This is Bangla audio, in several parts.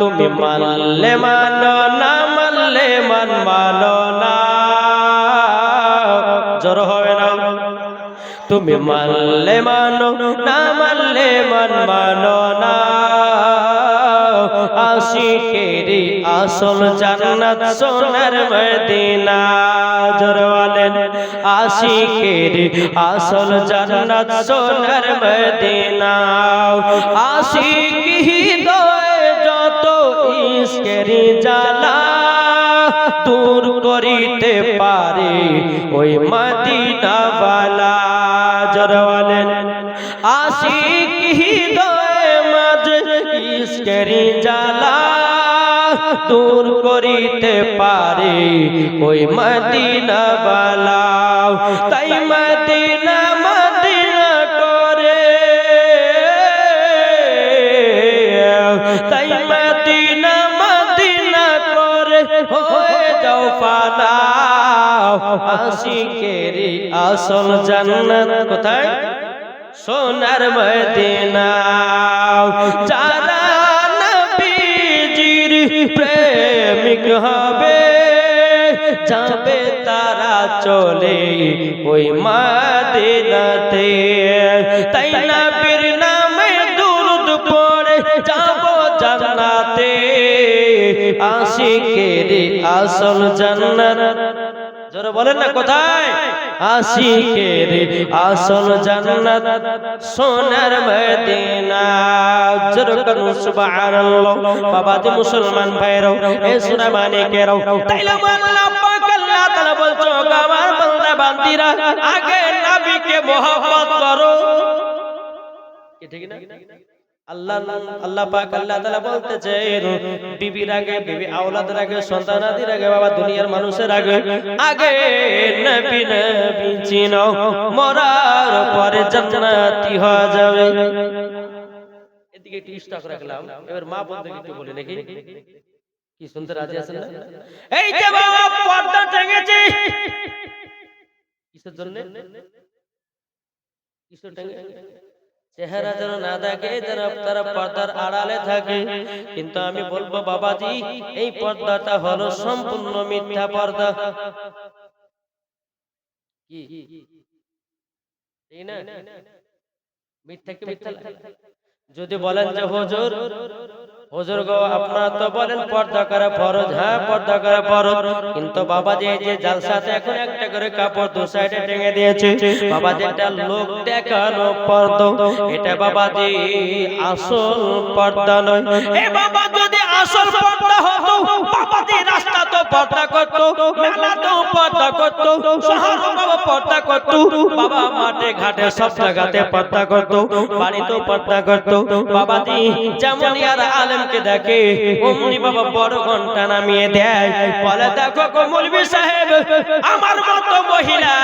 তুমি মানলে মানো না মানলে মানো না, জোর হবে না। তুমি মানলে মানো না মানলে মানো না, আশিকেরি আসল জান্নাত সোনার মদিনা। জোর বলেন আশিকেরি আসল জান্নাত সোনার মদিনা। আশিক হৃদয়ে যত ইশকেরি জ্বালা দূর করিতে পারে ওই মদিনাওয়ালা। জোর বলেন আশিক হৃদয়ে মাঝে ইশকেরি জ্বালা দূর করিতে পারে ওই মদিনাওয়ালা। তাই মদিনা মদিনা করে, তাই মদিনা মদিনা করে হয়ে যাও ফানা। আশিকেরি আসল জান্নাত কোথায়? সোনার মদিনা। যারা নবীজির প্রেমিক হবে যাবে তারা চলে ওই মদিনাতে। তাই নবীর নামে দুরূদ পড়ে যাব জান্নাতে। আশিকেরি আসল জান্নাত, জোরে বলেন না কোথায়? আশিকেরি আসল জান্নাত সোনার মদিনা। জোরে করুন সুবহানাল্লাহ। বাবাজি মুসলমান ভাইরাও, এ সোনা মানিকেরাও, তাইলে আল্লাহ পাক আল্লাহ তাআলা বলছো আমার বান্দা বান্দিরা আগে নবীকে মহব্বত করো। কি ঠিক না? আল্লাহ পাক আল্লাহ তাআলা বলতেছেন বিবির আগে, বিবি আওলাদের আগে, সন্তানাদির আগে, বাবা দুনিয়ার মানুষের আগে আগে নবী নবী চিনো, মরার পরে জান্নাতি হয়ে যাবে। এদিকে একটু স্টক রাখলাম, এবার মা বলতে একটু বলি নাকি, কি শুনতে রাজি আছেন না? এই যে বাবা পর্দা টেঙ্গেছি কিসের জন্য? কিসের টেঙ্গে? চেহারা যেন না দেখে, যেন তারা পর্দার আড়ালে থাকে। কিন্তু আমি বলবো বাবাজি এই পর্দাটা হলো সম্পূর্ণ মিথ্যা পর্দা। কি এই না মিথ্যা কি মিথ্যা? যদি বলেন যে হুজুর হুজুর গো আপনারা তো বলেন পর্দা করা ফরজ, হ্যাঁ পর্দা করা ফরজ, কিন্তু বাবাজি এই যে জালসাতে এখন একটা করে কাপড় দু সাইডে টেঙে দিয়েছে, বাবাজি এটা লোক দেখানো পর্দা, এটা বাবাজি আসল পর্দা নয়। এ বাবা যদি আসল পর্দা হতো বাবাজি রাস্তা তো পর্দা করত, মেলা তো পর্দা করত, শহর বাবা পর্দা করত, বাবা মাঠে ঘাটে সব জায়গাতে পর্দা করত, বাড়িতেও পর্দা করত। বাবাজি যেমন আর আলেমকে দেখে অমনি বাবা বড় ঘন্টা নামিয়ে দেয়, বলে দেখো গো মৌলভী সাহেব আমার মতো মহিলা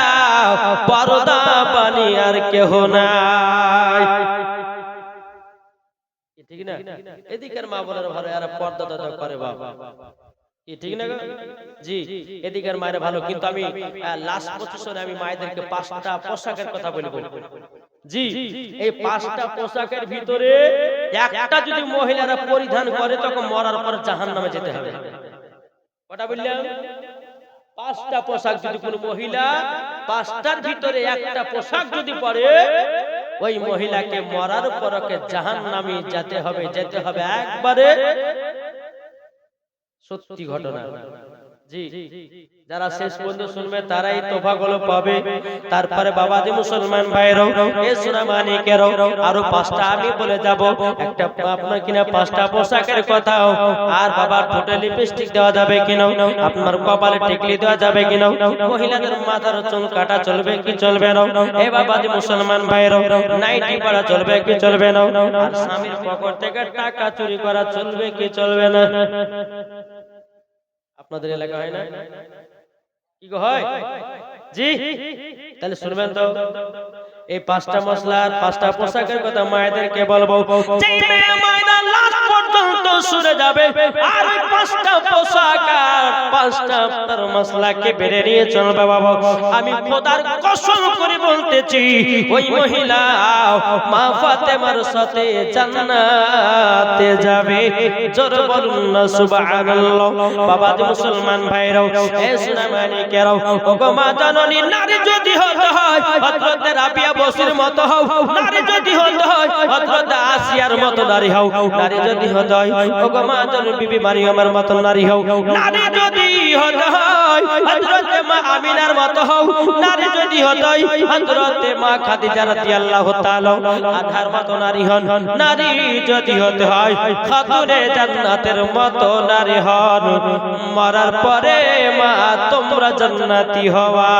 পর্দা বানি আর কেহ নাই। ঠিক না? এদিকের মা বলার ভালো এরা পর্দা দাদা করে বাবা, ঠিক না? জি এদিকের মায়ের ভালো। কিন্তু আমি লাস্ট পজিশনে আমি মায়েদেরকে 5টা পোশাকের কথা বলবো। জি এই 5টা পোশাকের ভিতরে একটা যদি মহিলারা পরিধান করে তখন মরার পর জাহান্নামে যেতে হবে। কটা বললাম? 5টা পোশাক যদি কোনো মহিলা 5টার ভিতরে একটা পোশাক যদি পরে ওই মহিলাকে মরার পর জাহান্নামে যেতে হবে, যেতে হবে একবারে সত্যি ঘটনা। জি যারা শেষ পর্যন্ত শুনবে তারাই তোফাগুলো পাবে। তারপরে বাবাজি মুসলমান ভাইরাও, এ সোনা মানিকেরাও, আরো 5টা আমি বলে যাব। একটা আপনার কিনা 5টা পোশাকের কথাও, আর বাবার ঠোঁটে লিপস্টিক দেওয়া যাবে কিনা, আপনার কপালে টিকলি দেওয়া যাবে কিনা, মহিলাদের মাথার চুল কাটা চলবে কি চলবে না, এ বাবাজি মুসলমান ভাইরাও নাইটি পরা চলবে কি চলবে না, আর স্বামীর পকেট থেকে টাকা চুরি করা চলবে কি চলবে না। আপনাদের এলাকা হয় না? কি গো হয়? জি তাহলে শুনবেন তো। এই পাঁচটা মশলার পাঁচটা পোশাকের কথা মায়েদেরকে বলবো। যেই মেয়ে মায়েরা লাস্ট পর্যন্ত সরে যাবে আর ওই পাঁচটা পোশাক আর পাঁচটা আপনার মশলাকে বেড়ে নিয়ে চলবে বাবা, আমি খোদার কসম করে বলতেছি ওই মহিলা মা ফাতেমার সাথে জান্নাতে যাবে। জোরে বলুন না সুবহানাল্লাহ। বাবা মুসলমান ভাইরাও, এ সোনামানিকেরাও, ওগো মা জননী, নারী যদি হতে হয় হযরত রাবিয়া বসির মতো হও, নারী যদি হতে হয় হযরত আসিয়ার মতো নারী হও, নারী যদি হতে হয় ওগো মা জননী বিবি মারিয়ামের মতো নারী হও, নারী যদি হতে হয় হযরত মা আমিনার মতো হও, নারী যদি হতে হয় হযরত মা খাদিজা রাদিয়াল্লাহু তাআলা আনহার মতো নারী হন, নারী যদি হতে হয় খাতুনে জান্নাতের মতো নারী হন। মরার পরে মা তোমরা জান্নাতি হওয়া।